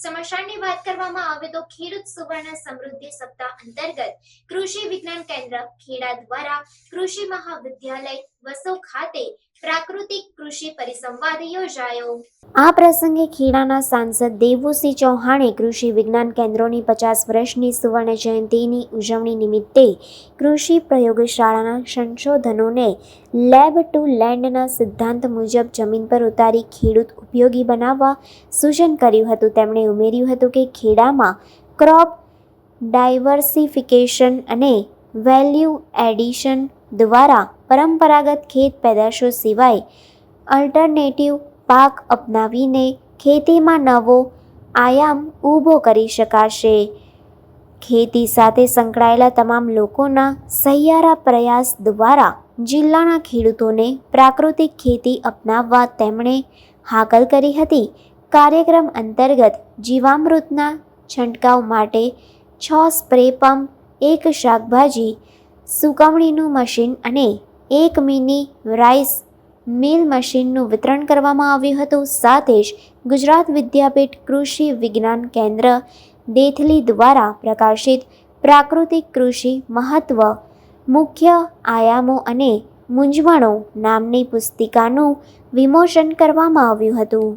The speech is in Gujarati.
સમાચારની વાત કરવામાં આવે તો ખેડૂત સુવર્ણ સમૃદ્ધિ સપ્તાહ અંતર્ગત કૃષિ વિજ્ઞાન કેન્દ્ર ખેડા દ્વારા કૃષિ મહાવિદ્યાલય વસો ખાતે પ્રાકૃતિક કૃષિ પરિસંવાદ યોજાયો। આ પ્રસંગે ખેડાના સાંસદ દેવુસિંહ ચૌહાણે કૃષિ વિજ્ઞાન કેન્દ્રોની 50 વર્ષની સુવર્ણ જયંતિની ઉજવણી નિમિત્તે કૃષિ પ્રયોગશાળાના સંશોધનોને લેબ ટુ લેન્ડના સિદ્ધાંત મુજબ જમીન પર ઉતારી ખેડૂત ઉપયોગી બનાવવા સૂચન કર્યું હતું। તેમણે ઉમેર્યું હતું કે ખેડામાં ક્રોપ ડાયવર્સિફિકેશન અને વેલ્યુ એડિશન દ્વારા પરંપરાગત ખેત પેદાશો સિવાય અલ્ટરનેટિવ પાક અપનાવીને ખેતીમાં નવો આયામ ઊભો કરી શકાશે। ખેતી સાથે સંકળાયેલા તમામ લોકોના સહિયારા પ્રયાસ દ્વારા જિલ્લાના ખેડૂતોને પ્રાકૃતિક ખેતી અપનાવવા તેમણે હાકલ કરી હતી। કાર્યક્રમ અંતર્ગત જીવામૃતના છંટકાવ માટે 6 સ્પ્રે પંપ, 1 શાકભાજી સુકવણીનું મશીન અને 1 મિની રાઈસ મિલ મશીનનું વિતરણ કરવામાં આવ્યું હતું। સાથે જ ગુજરાત વિદ્યાપીઠ કૃષિ વિજ્ઞાન કેન્દ્ર દેથલી દ્વારા પ્રકાશિત પ્રાકૃતિક કૃષિ મહત્વ, મુખ્ય આયામો અને મૂંઝવણો નામની પુસ્તિકાનું વિમોચન કરવામાં આવ્યું હતું।